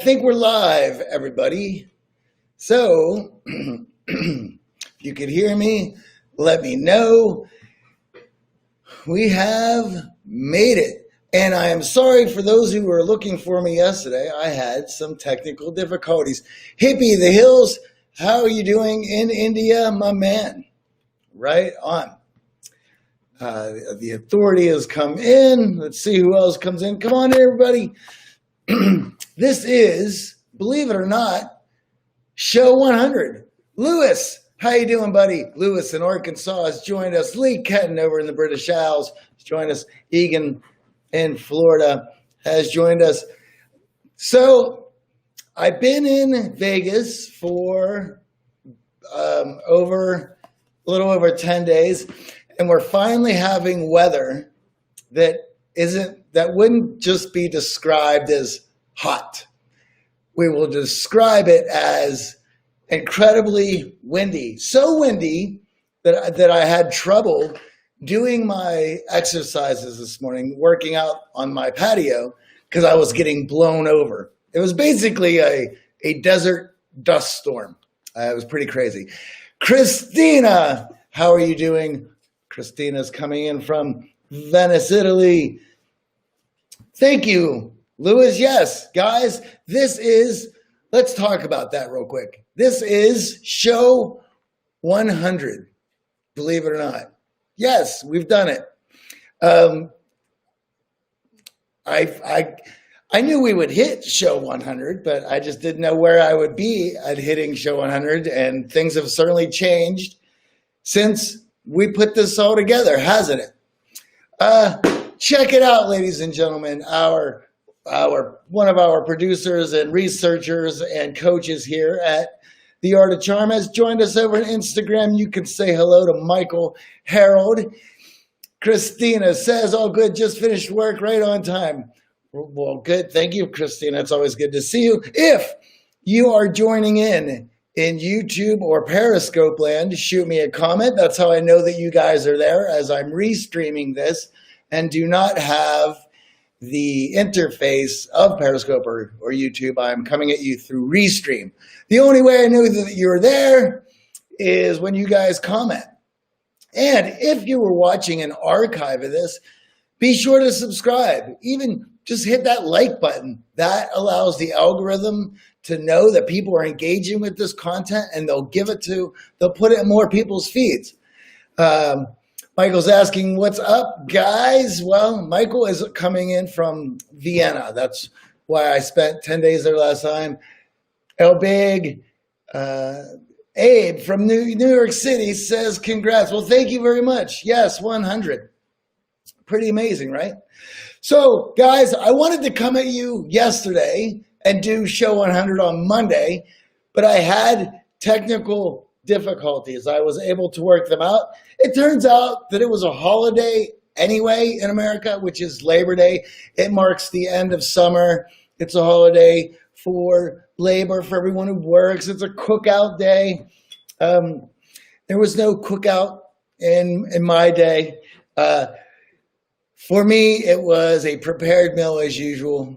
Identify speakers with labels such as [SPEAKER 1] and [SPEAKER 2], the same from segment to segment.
[SPEAKER 1] think we're live, everybody. So, if you could hear me, let me know. We have made it. And I am sorry for those who were looking for me yesterday. I had some technical difficulties. Hippie the Hills, how are you doing in India, my man? Right on. The authority has come in. Let's see who else comes in. Come on, everybody. This is, believe it or not, show 100. Lewis, how you doing, buddy? Lewis in Arkansas has joined us. Lee Kenton over in the British Isles has joined us. Egan in Florida has joined us. So I've been in Vegas for a little over 10 days, and we're finally having weather that wouldn't just be described as hot. We will describe it as incredibly windy. So windy that I had trouble doing my exercises this morning, working out on my patio, because I was getting blown over. It was basically a desert dust storm. It was pretty crazy. Christina, how are you doing? Christina's coming in from Venice, Italy. Thank you, Lewis. Yes, guys, let's talk about that real quick. This is show 100, believe it or not. Yes, we've done it. I knew we would hit show 100, but I just didn't know where I would be at hitting show 100, and things have certainly changed since we put this all together, hasn't it? Check it out, ladies and gentlemen. One of our producers and researchers and coaches here at The Art of Charm has joined us over on Instagram. You can say hello to Michael Harold. Christina says, "Oh, good, just finished work right on time." Well, good. Thank you, Christina. It's always good to see you. If you are joining in YouTube or Periscope land, shoot me a comment. That's how I know that you guys are there, as I'm restreaming this and do not have the interface of Periscope or YouTube. I'm coming at you through Restream. The only way I know that you're there is when you guys comment. And if you were watching an archive of this, be sure to subscribe. Even just hit that like button. That allows the algorithm to know that people are engaging with this content, and they'll put it in more people's feeds. Michael's asking, what's up, guys? Well, Michael is coming in from Vienna. That's why I spent 10 days there last time. El Big, Abe from New York City says, congrats. Well, thank you very much. Yes, 100. Pretty amazing, right? So, guys, I wanted to come at you yesterday and do show 100 on Monday, but I had technical difficulties. I was able to work them out. It turns out that it was a holiday anyway in America, which is Labor Day. It marks the end of summer. It's a holiday for labor, for everyone who works. It's a cookout day. There was no cookout in my day. For me, it was a prepared meal as usual.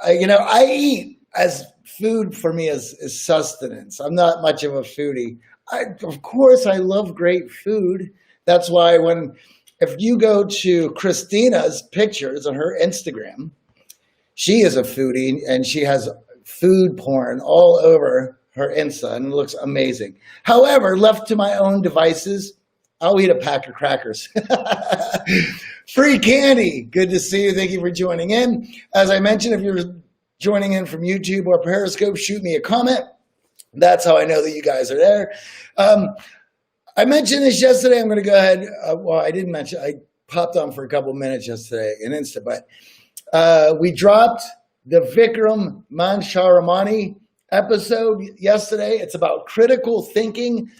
[SPEAKER 1] I eat as food for me is sustenance. I'm not much of a foodie. Of course, I love great food. That's why if you go to Christina's pictures on her Instagram, she is a foodie and she has food porn all over her Insta and it looks amazing. However, left to my own devices, I'll eat a pack of crackers. Free candy. Good to see you. Thank you for joining in. As I mentioned, if you're joining in from YouTube or Periscope, shoot me a comment. That's how I know that you guys are there. I mentioned this yesterday. I'm going to go ahead. I didn't mention. I popped on for a couple minutes yesterday in Insta, but we dropped the Vikram Mansharamani episode yesterday. It's about critical thinking.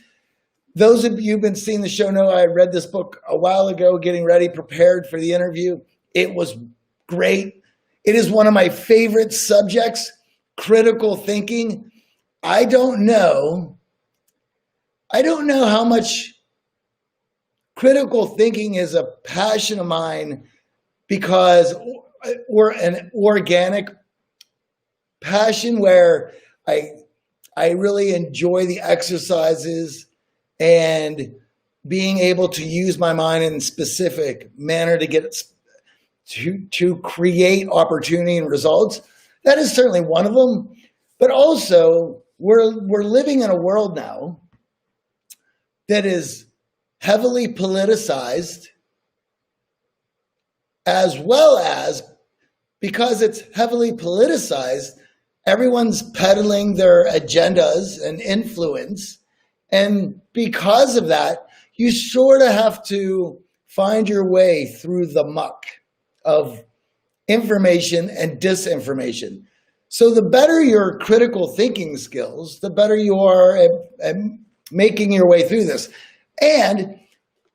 [SPEAKER 1] Those of you who've been seeing the show know I read this book a while ago, getting ready, prepared for the interview. It was great. It is one of my favorite subjects, critical thinking. I don't know how much critical thinking is a passion of mine because we're an organic passion where I really enjoy the exercises and being able to use my mind in a specific manner to get to create opportunity and results. That is certainly one of them. But also, we're living in a world now that is heavily politicized, as well as, because it's heavily politicized, everyone's peddling their agendas and influence. And because of that, you sort of have to find your way through the muck of information and disinformation. So the better your critical thinking skills, the better you are at making your way through this. And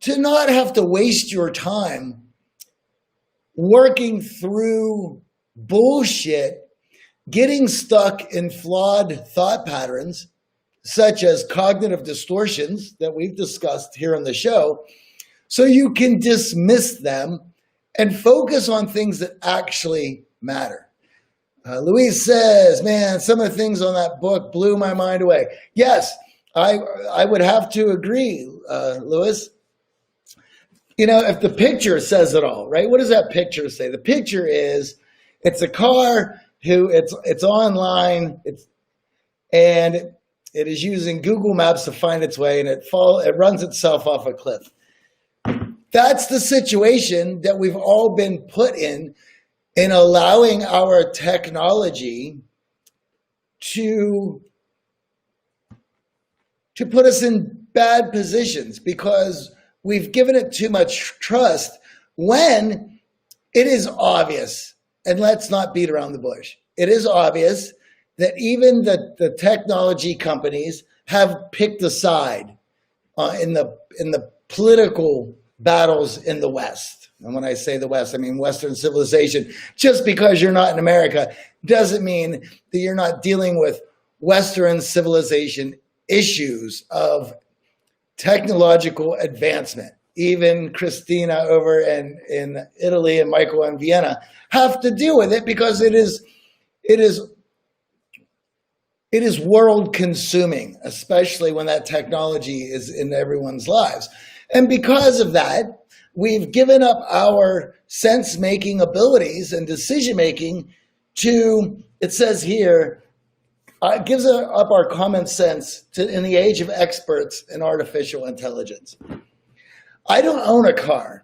[SPEAKER 1] to not have to waste your time working through bullshit, getting stuck in flawed thought patterns, such as cognitive distortions that we've discussed here on the show, so you can dismiss them and focus on things that actually matter. Louise says, man, some of the things on that book blew my mind away. Yes, I would have to agree, Louis. You know, if the picture says it all, right? What does that picture say? The picture is, it's a car it's online, and it is using Google Maps to find its way, and it runs itself off a cliff. That's the situation that we've all been put in allowing our technology to put us in bad positions, because we've given it too much trust when it is obvious. And let's not beat around the bush. It is obvious that even the technology companies have picked a side in the political battles in the West. And when I say the West, I mean Western civilization. Just because you're not in America doesn't mean that you're not dealing with Western civilization issues of technological advancement. Even Christina over in Italy and Michael in Vienna have to deal with it, because it is world consuming, especially when that technology is in everyone's lives. And because of that, we've given up our sense-making abilities and decision-making to, it says here, gives up our common sense in the age of experts in artificial intelligence. I don't own a car.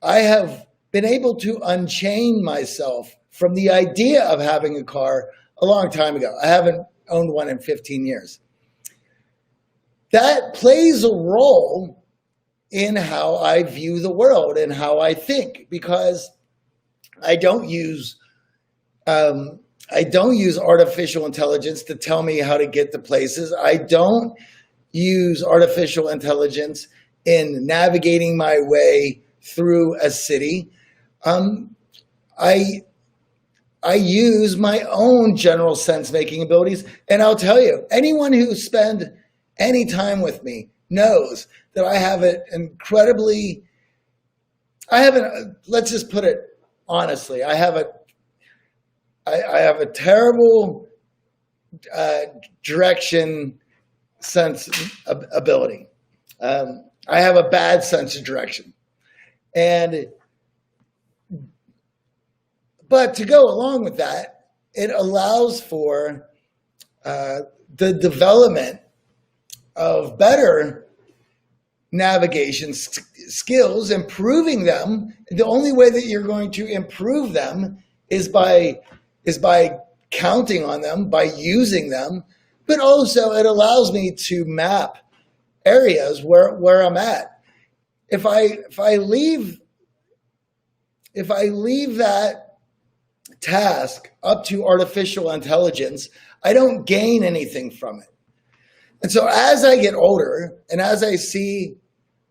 [SPEAKER 1] I have been able to unchain myself from the idea of having a car a long time ago. I haven't owned one in 15 years. That plays a role in how I view the world and how I think, because I don't use artificial intelligence to tell me how to get to places. I don't use artificial intelligence in navigating my way through a city. I use my own general sense-making abilities. And I'll tell you, anyone who spent any time with me knows that I have let's just put it honestly, I have a terrible direction sense ability. I have a bad sense of direction. But to go along with that, it allows for the development of better navigation skills, improving them. The only way that you're going to improve them is by counting on them, by using them. But also it allows me to map areas where I'm at. If I leave that task up to artificial intelligence, I don't gain anything from it. And so as I get older and as I see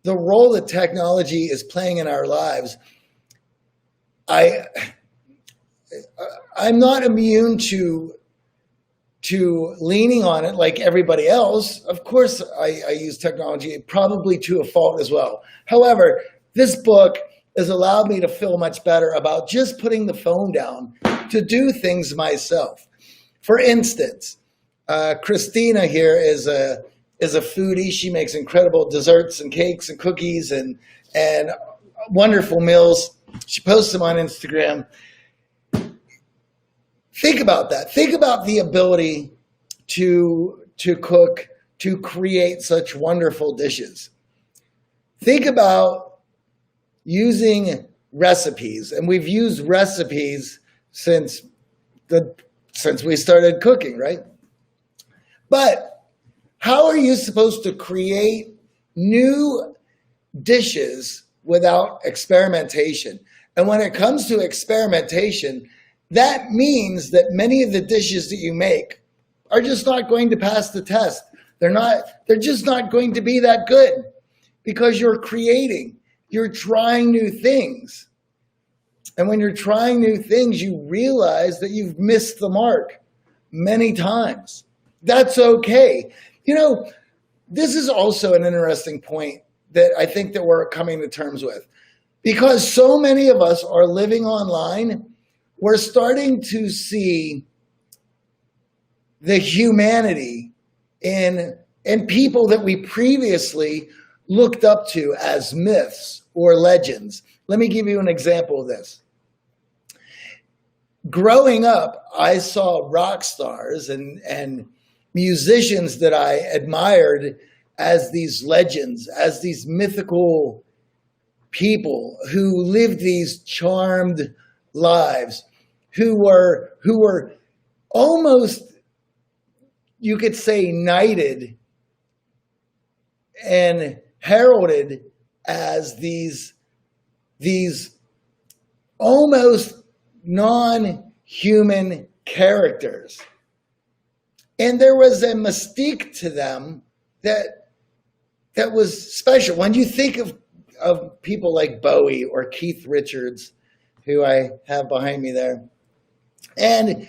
[SPEAKER 1] the role that technology is playing in our lives, I'm not immune to leaning on it like everybody else. Of course, I use technology, probably to a fault as well. However, this book has allowed me to feel much better about just putting the phone down to do things myself. For instance, Christina here is a foodie. She makes incredible desserts and cakes and cookies and wonderful meals. She posts them on Instagram. Think about that. Think about the ability to cook, to create such wonderful dishes. Think about using recipes, and we've used recipes since we started cooking, right? But how are you supposed to create new dishes without experimentation? And when it comes to experimentation, that means that many of the dishes that you make are just not going to pass the test. They're just not going to be that good because you're trying new things. And when you're trying new things, you realize that you've missed the mark many times. That's okay. This is also an interesting point that I think that we're coming to terms with. Because so many of us are living online, we're starting to see the humanity in people that we previously looked up to as myths or legends. Let me give you an example of this. Growing up, I saw rock stars and musicians that I admired as these legends, as these mythical people who lived these charmed lives, who were almost, you could say, knighted and heralded as these almost non-human characters. And there was a mystique to them that was special. When you think of people like Bowie or Keith Richards, who I have behind me there, and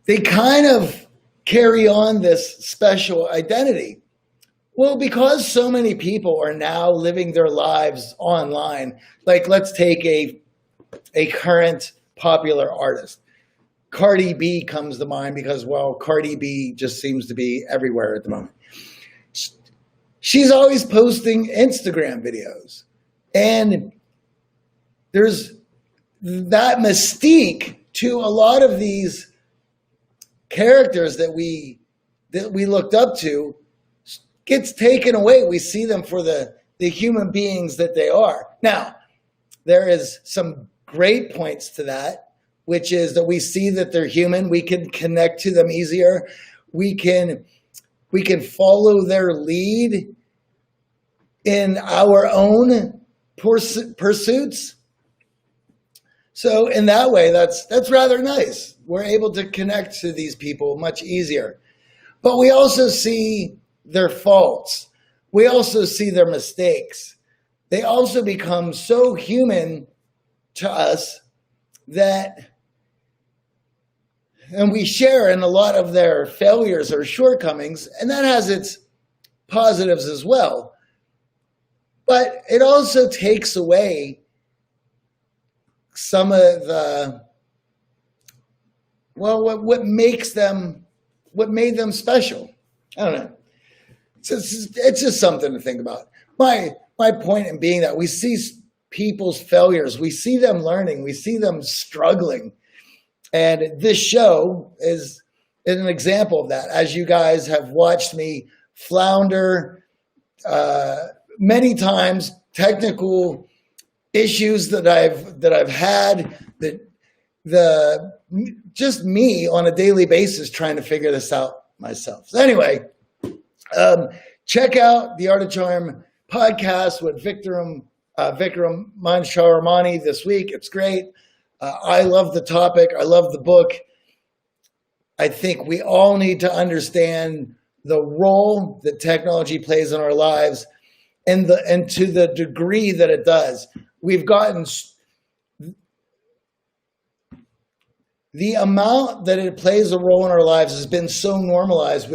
[SPEAKER 1] they kind of carry on this special identity. Well, because so many people are now living their lives online, like let's take a current popular artist. Cardi B comes to mind because, well, Cardi B just seems to be everywhere at the moment. She's always posting Instagram videos. And there's that mystique to a lot of these characters that we looked up to gets taken away. We see them for the human beings that they are. Now, there is some great points to that, which is that we see that they're human. We can connect to them easier. We can follow their lead in our own pursuits. So in that way, that's rather nice. We're able to connect to these people much easier. But we also see their faults. We also see their mistakes. They also become so human to us and we share in a lot of their failures or shortcomings, and that has its positives as well. But it also takes away some of what made them special. I don't know. It's just something to think about. My point in being that we see people's failures, we see them learning, we see them struggling. And this show is an example of that. As you guys have watched me flounder many times, technical issues that I've had, that just me on a daily basis trying to figure this out myself. So anyway, check out the Art of Charm podcast with Vikram Mansharamani this week. It's great. I love the topic. I love the book. I think we all need to understand the role that technology plays in our lives and to the degree that it does. We've gotten the amount that it plays a role in our lives has been so normalized,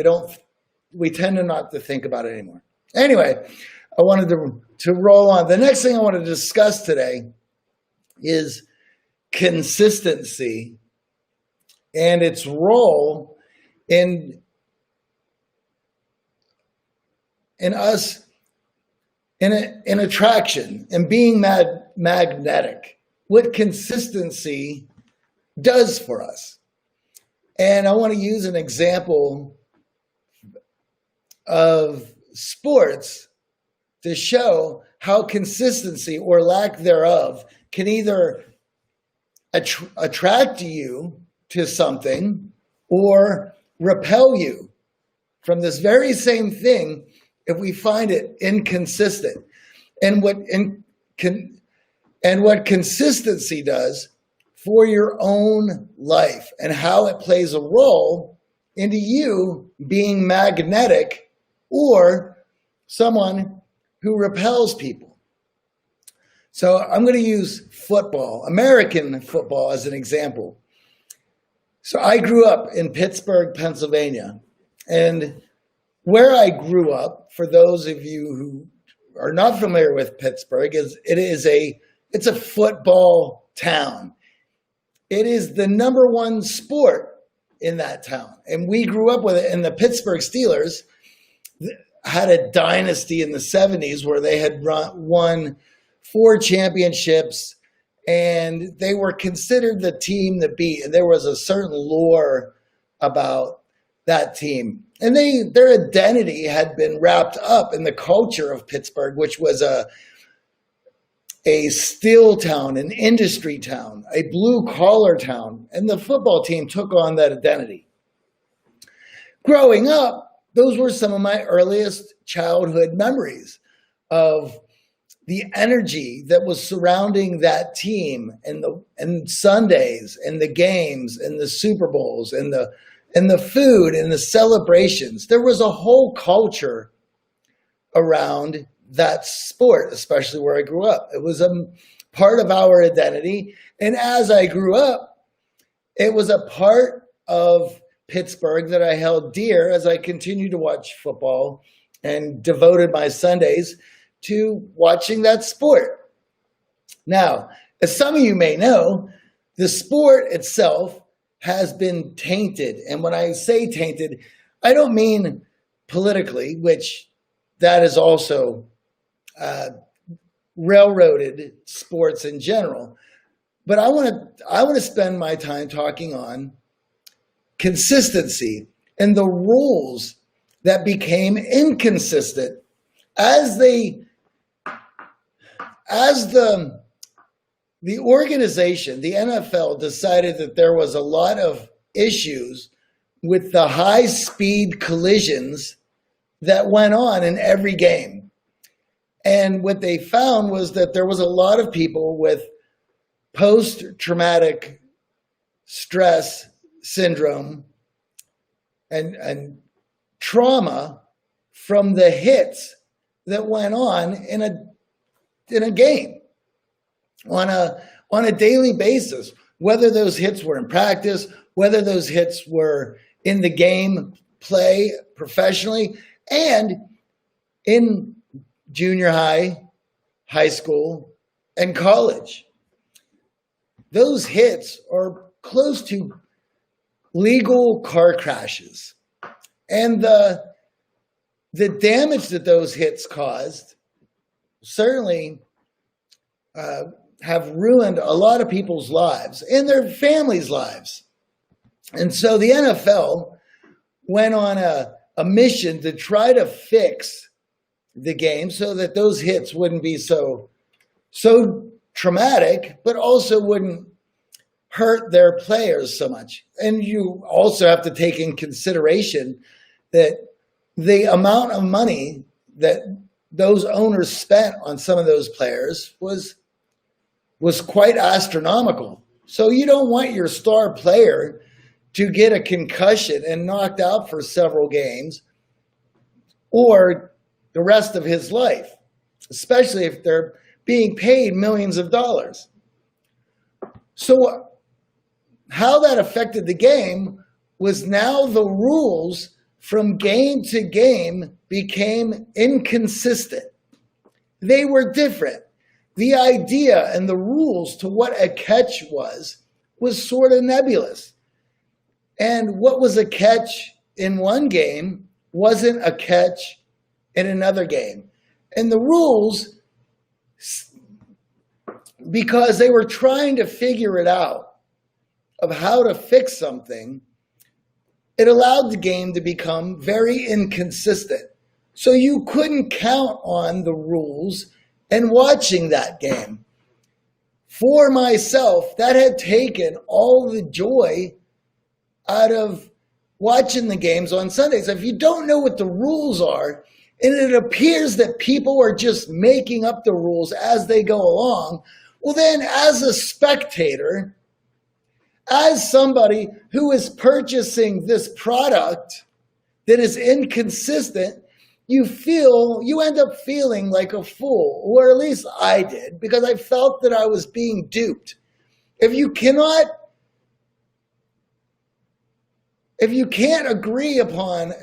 [SPEAKER 1] we tend to not to think about it anymore. Anyway, I wanted to roll on. The next thing I want to discuss today is consistency and its role in us in attraction and being magnetic, what consistency does for us. And I want to use an example of sports to show how consistency or lack thereof can either attract you to something or repel you from this very same thing if we find it inconsistent. And what consistency does for your own life and how it plays a role into you being magnetic or someone who repels people. So I'm going to use football, American football, as an example. So I grew up in Pittsburgh, Pennsylvania, and where I grew up, for those of you who are not familiar with Pittsburgh, it's a football town. It is the number one sport in that town. And we grew up with it. And the Pittsburgh Steelers had a dynasty in the 70s where they had won 4 championships, and they were considered the team to beat. And there was a certain lore about that team. And their identity had been wrapped up in the culture of Pittsburgh, which was a steel town, an industry town, a blue-collar town. And the football team took on that identity. Growing up, those were some of my earliest childhood memories of the energy that was surrounding that team and Sundays and the games and the Super Bowls and the food and the celebrations. There was a whole culture around that sport, especially where I grew up. It was a part of our identity. And as I grew up, it was a part of Pittsburgh that I held dear as I continued to watch football and devoted my Sundays to watching that sport. Now, as some of you may know, the sport itself has been tainted. And when I say tainted, I don't mean politically, which that is also railroaded sports in general. But I want to spend my time talking on consistency and the rules that became inconsistent as the organization, the NFL, decided that there was a lot of issues with the high-speed collisions that went on in every game. And what they found was that there was a lot of people with post-traumatic stress syndrome and trauma from the hits that went on in a game on a daily basis, whether those hits were in practice, whether those hits were in the game play professionally, and in junior high, high school, and college. Those hits are close to legal car crashes. And the damage that those hits caused certainly have ruined a lot of people's lives and their families' lives. And so the NFL went on a mission to try to fix the game so that those hits wouldn't be so traumatic, but also wouldn't hurt their players so much. And you also have to take in consideration that the amount of money that those owners spent on some of those players was quite astronomical. So you don't want your star player to get a concussion and knocked out for several games or the rest of his life, especially if they're being paid millions of dollars. So how that affected the game was now the rules from game to game became inconsistent. They were different. The idea and the rules to what a catch was sort of nebulous. And what was a catch in one game wasn't a catch in another game. And the rules, because they were trying to figure it out of how to fix something, it allowed the game to become very inconsistent. So you couldn't count on the rules and watching that game. For myself, that had taken all the joy out of watching the games on Sundays. If you don't know what the rules are, and it appears that people are just making up the rules as they go along, well then, as a spectator, as somebody who is purchasing this product that is inconsistent, you end up feeling like a fool, or at least I did, because I felt that I was being duped. If you can't agree upon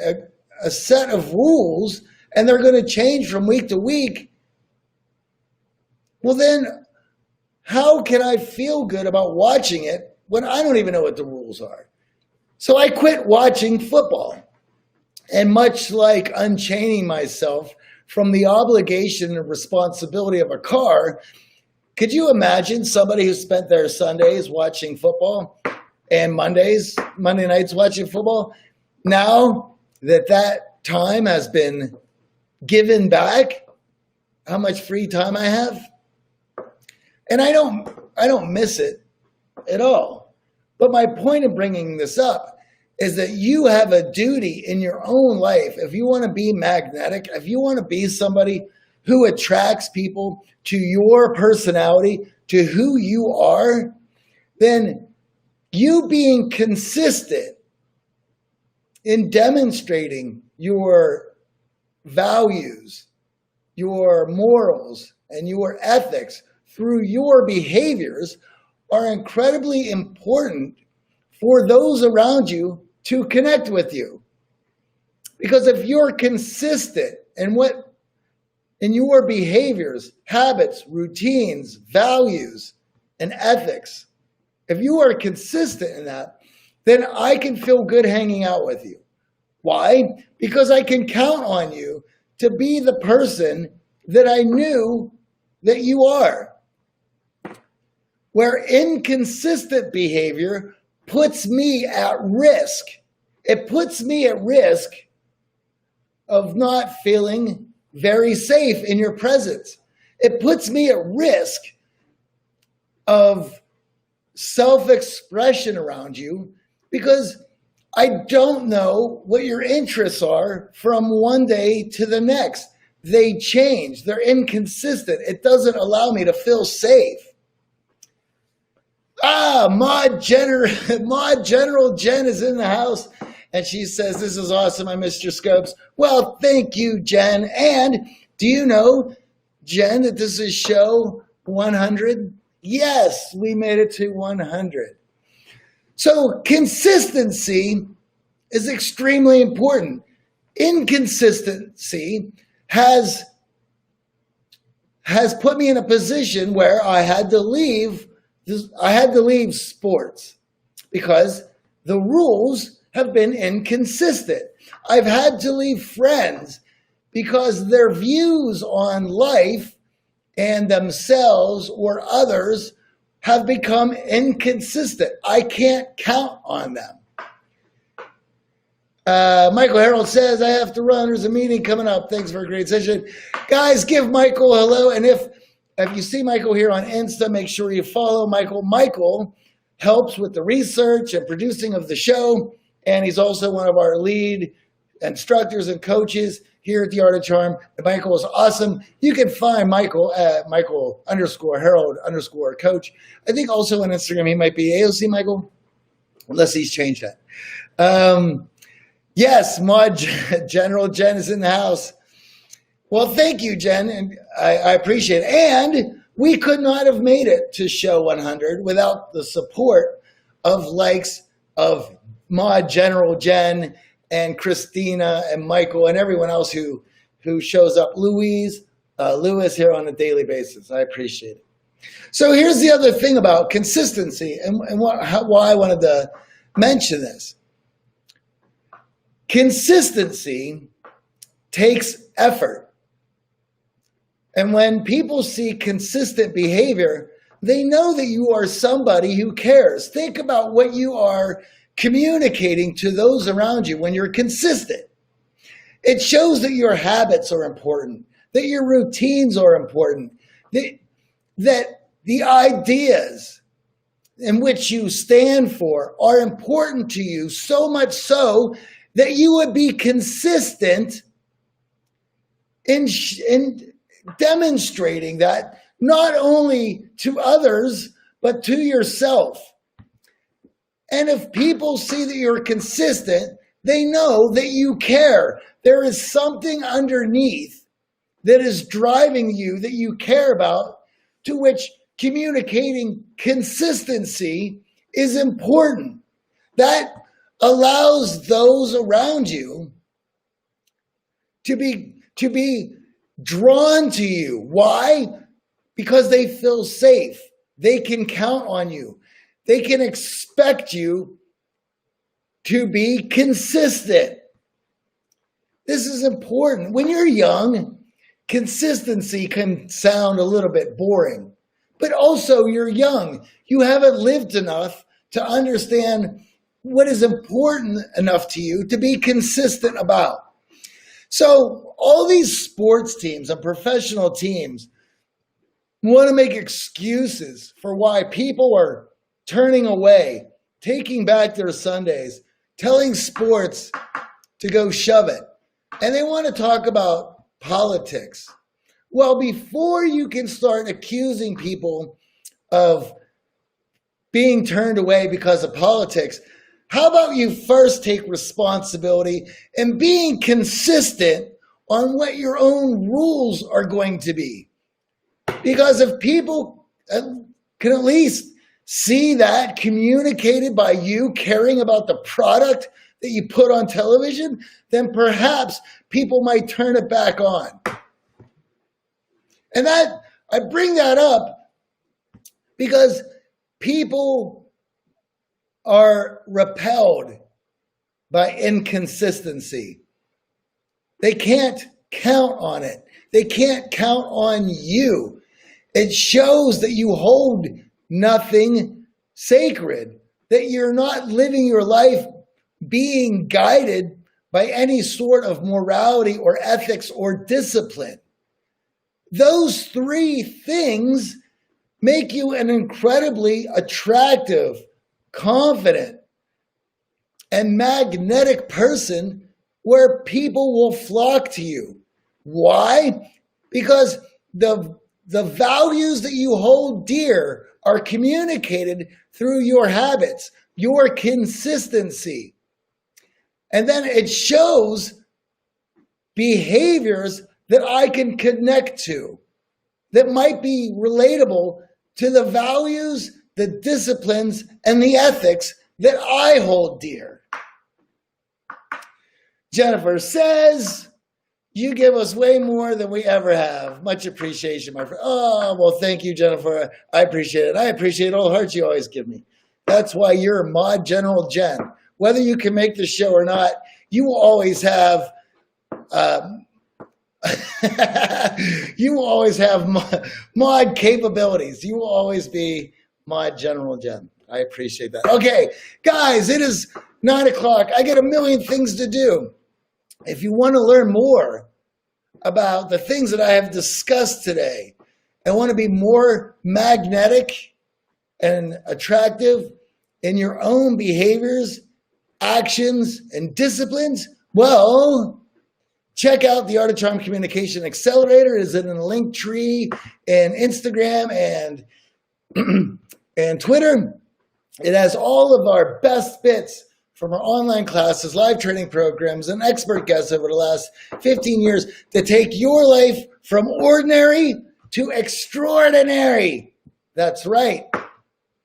[SPEAKER 1] a set of rules, and they're going to change from week to week, well then, how can I feel good about watching it when I don't even know what the rules are? So I quit watching football. And much like unchaining myself from the obligation and responsibility of a car, could you imagine somebody who spent their Sundays watching football and Monday nights watching football? Now that time has been given back, how much free time I have? And I don't miss it at all. But my point in bringing this up is that you have a duty in your own life. If you want to be magnetic, if you want to be somebody who attracts people to your personality, to who you are, then you being consistent in demonstrating your values, your morals, and your ethics through your behaviors are incredibly important for those around you to connect with you. Because if you're consistent in your behaviors, habits, routines, values, and ethics, if you are consistent in that, then I can feel good hanging out with you. Why? Because I can count on you to be the person that I knew that you are. Where inconsistent behavior puts me at risk. It puts me at risk of not feeling very safe in your presence. It puts me at risk of self-expression around you because I don't know what your interests are from one day to the next. They change. They're inconsistent. It doesn't allow me to feel safe. Mod General Jen is in the house, and she says, "This is awesome. I missed your scopes." Well, thank you, Jen. And do you know, Jen, that this is show 100? Yes, we made it to 100. So consistency is extremely important. Inconsistency has put me in a position where I had to leave sports because the rules have been inconsistent. I've had to leave friends because their views on life and themselves or others have become inconsistent. I can't count on them. Michael Harold says, "I have to run. There's a meeting coming up. Thanks for a great session." Guys, give Michael a hello. And if you see Michael here on Insta, make sure you follow Michael. Michael helps with the research and producing of the show. And he's also one of our lead instructors and coaches here at the Art of Charm. And Michael is awesome. You can find Michael at Michael_Harold_coach. I think also on Instagram, he might be AOC Michael, unless he's changed that. Yes, Mod General Jen is in the house. Well, thank you, Jen, and I appreciate it. And we could not have made it to show 100 without the support of likes of Mod General Jen and Christina and Michael and everyone else who shows up. Lewis here on a daily basis. I appreciate it. So here's the other thing about consistency and why I wanted to mention this. Consistency takes effort. And when people see consistent behavior, they know that you are somebody who cares. Think about what you are communicating to those around you when you're consistent. It shows that your habits are important, that your routines are important, that the ideas in which you stand for are important to you, so much so that you would be consistent in demonstrating that not only to others, but to yourself. And if people see that you're consistent, they know that you care. There is something underneath that is driving you that you care about, to which communicating consistency is important. That allows those around you to be drawn to you. Why? Because they feel safe. They can count on you. They can expect you to be consistent. This is important. When you're young, consistency can sound a little bit boring, but also you're young. You haven't lived enough to understand what is important enough to you to be consistent about. So all these sports teams and professional teams want to make excuses for why people are turning away, taking back their Sundays, telling sports to go shove it. And they want to talk about politics. Well, before you can start accusing people of being turned away because of politics, how about you first take responsibility and being consistent on what your own rules are going to be? Because if people can at least see that communicated by you caring about the product that you put on television, then perhaps people might turn it back on. And that I bring that up because people are repelled by inconsistency. They can't count on it. They can't count on you. It shows that you hold nothing sacred, that you're not living your life being guided by any sort of morality or ethics or discipline. Those three things make you an incredibly attractive, confident, and magnetic person where people will flock to you. Why? Because the values that you hold dear are communicated through your habits, your consistency. And then it shows behaviors that I can connect to, that might be relatable to the values, the disciplines, and the ethics that I hold dear. Jennifer says, you give us way more than we ever have. Much appreciation, my friend. Oh, well, thank you, Jennifer. I appreciate it. I appreciate all the hearts you always give me. That's why you're Mod General Jen. Whether you can make the show or not, you will always have mod capabilities. You will always be Mod General Jen. I appreciate that. Okay, guys, it is 9 o'clock. I got a million things to do. If you want to learn more about the things that I have discussed today and want to be more magnetic and attractive in your own behaviors, actions, and disciplines, well, check out the Art of Charm Communication Accelerator. It is in a link tree in Instagram and Twitter. It has all of our best bits from our online classes, live training programs, and expert guests over the last 15 years to take your life from ordinary to extraordinary. That's right.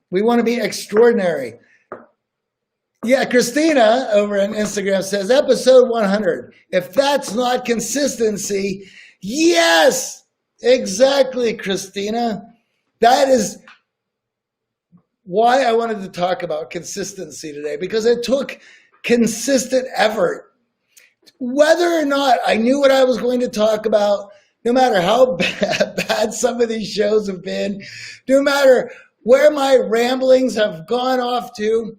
[SPEAKER 1] We want to be extraordinary. Yeah, Christina over on Instagram says, episode 100. If that's not consistency, yes, exactly, Christina. That is why I wanted to talk about consistency today, because it took consistent effort whether or not I knew what I was going to talk about, no matter how bad some of these shows have been, no matter where my ramblings have gone off to,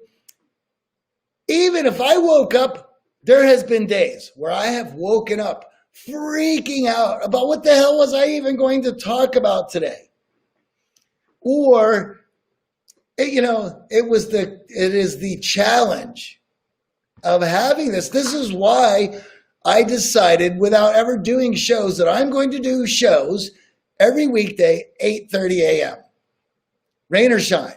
[SPEAKER 1] even if I woke up, there has been days where I have woken up freaking out about what the hell was I even going to talk about today? Or, it is the challenge of having this. This is why I decided, without ever doing shows, that I'm going to do shows every weekday, 8:30 a.m. Rain or shine.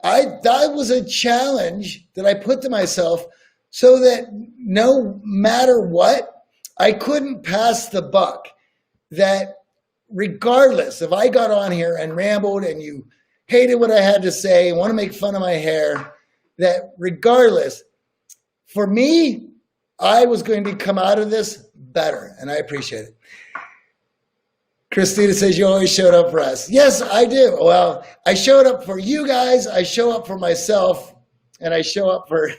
[SPEAKER 1] That was a challenge that I put to myself so that no matter what, I couldn't pass the buck. That regardless, if I got on here and rambled and you hated what I had to say, want to make fun of my hair, that regardless, for me, I was going to come out of this better, and I appreciate it. Christina says, you always showed up for us. Yes, I do. Well, I showed up for you guys, I show up for myself, and I show up for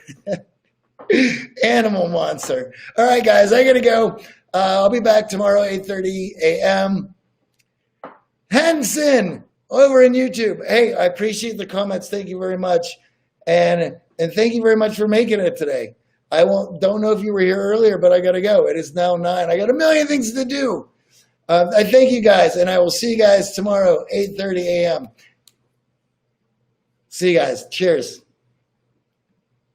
[SPEAKER 1] Animal Monster. All right, guys, I got to go. I'll be back tomorrow, 8:30 a.m. Hanson, over in YouTube. Hey, I appreciate the comments. Thank you very much. And thank you very much for making it today. Don't know if you were here earlier, but I got to go. It is now 9. I got a million things to do. I thank you guys, and I will see you guys tomorrow, 8:30 a.m. See you guys. Cheers.